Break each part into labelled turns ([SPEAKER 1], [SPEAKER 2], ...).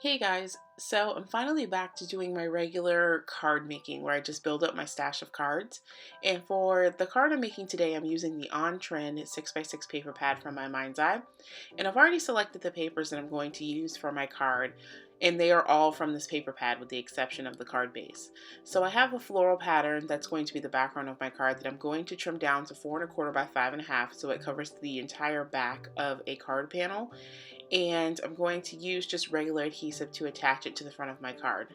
[SPEAKER 1] Hey guys, so I'm finally back to doing my regular card making where I just build up my stash of cards. And for the card I'm making today, I'm using the On Trend 6x6 paper pad from my Mind's Eye. And I've already selected the papers that I'm going to use for my card, and they are all from this paper pad with the exception of the card base. So I have a floral pattern that's going to be the background of my card that I'm going to trim down to 4 1/4 by 5 1/2 so it covers the entire back of a card panel, and I'm going to use just regular adhesive to attach it to the front of my card.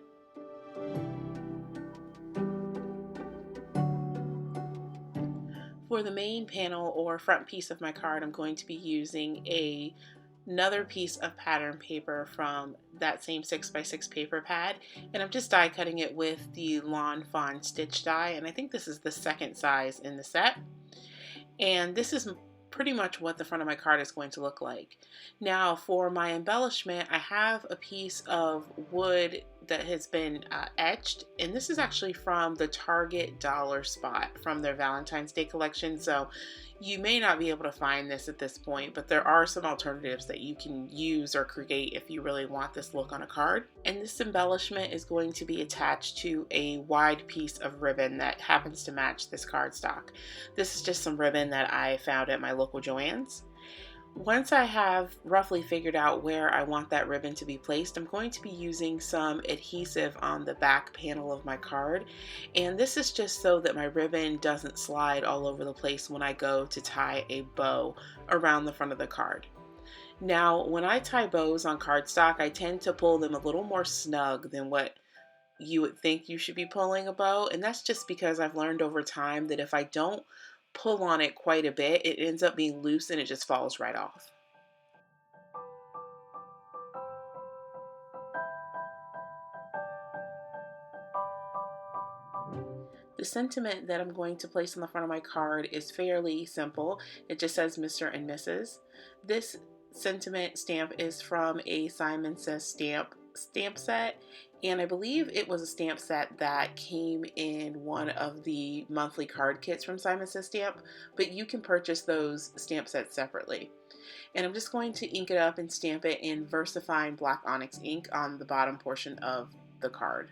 [SPEAKER 1] For the main panel or front piece of my card, I'm going to be using another piece of pattern paper from that same 6x6 paper pad, and I'm just die cutting it with the Lawn Fawn stitch die, and I think this is the second size in the set. And this is pretty much what the front of my card is going to look like. Now for my embellishment, I have a piece of wood that has been etched, and this is actually from the Target Dollar Spot from their Valentine's Day collection. So you may not be able to find this at this point, but there are some alternatives that you can use or create if you really want this look on a card. And this embellishment is going to be attached to a wide piece of ribbon that happens to match this cardstock. This is just some ribbon that I found at my local Joann's. Once I have roughly figured out where I want that ribbon to be placed, I'm going to be using some adhesive on the back panel of my card. And this is just so that my ribbon doesn't slide all over the place when I go to tie a bow around the front of the card. Now, when I tie bows on cardstock, I tend to pull them a little more snug than what you would think you should be pulling a bow, and that's just because I've learned over time that if I don't pull on it quite a bit, it ends up being loose and it just falls right off. The sentiment that I'm going to place on the front of my card is fairly simple. It just says Mr. and Mrs. This sentiment stamp is from a Simon Says stamp set, and I believe it was a stamp set that came in one of the monthly card kits from Simon Says Stamp, but you can purchase those stamp sets separately. And I'm just going to ink it up and stamp it in VersaFine Black Onyx ink on the bottom portion of the card.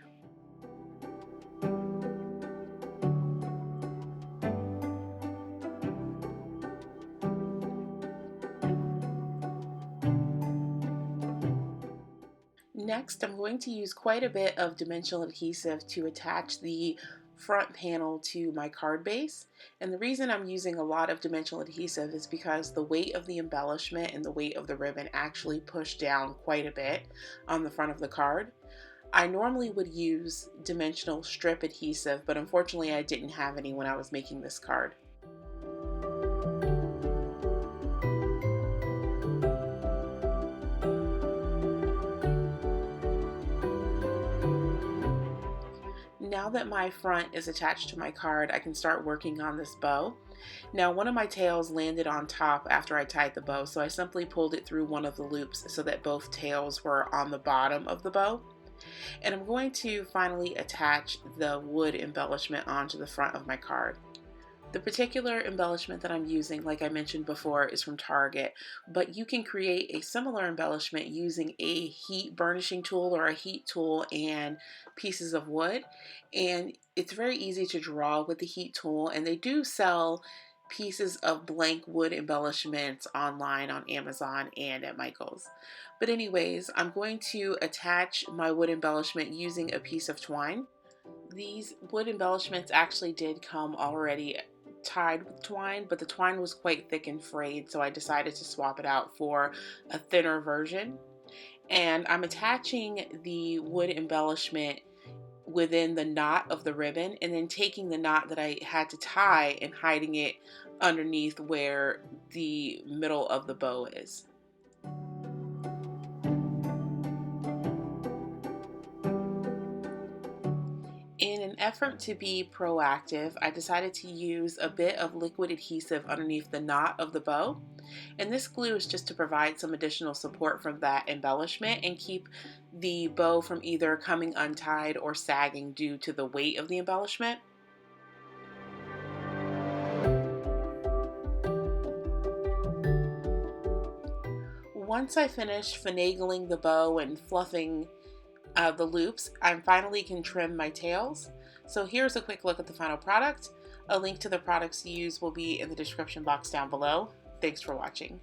[SPEAKER 1] Next, I'm going to use quite a bit of dimensional adhesive to attach the front panel to my card base. And the reason I'm using a lot of dimensional adhesive is because the weight of the embellishment and the weight of the ribbon actually push down quite a bit on the front of the card. I normally would use dimensional strip adhesive, but unfortunately I didn't have any when I was making this card. Now that my front is attached to my card, I can start working on this bow. Now, one of my tails landed on top after I tied the bow, so I simply pulled it through one of the loops so that both tails were on the bottom of the bow. And I'm going to finally attach the wood embellishment onto the front of my card. The particular embellishment that I'm using, like I mentioned before, is from Target, but you can create a similar embellishment using a heat burnishing tool or a heat tool and pieces of wood. And it's very easy to draw with the heat tool, and they do sell pieces of blank wood embellishments online on Amazon and at Michael's. But anyways, I'm going to attach my wood embellishment using a piece of twine. These wood embellishments actually did come already tied with twine, but the twine was quite thick and frayed, so I decided to swap it out for a thinner version. And I'm attaching the wood embellishment within the knot of the ribbon and then taking the knot that I had to tie and hiding it underneath where the middle of the bow is. In an effort to be proactive, I decided to use a bit of liquid adhesive underneath the knot of the bow. And this glue is just to provide some additional support from that embellishment and keep the bow from either coming untied or sagging due to the weight of the embellishment. once I finish finagling the bow and fluffing the loops, I finally can trim my tails. So here's a quick look at the final product. A link to the products used will be in the description box down below. Thanks for watching.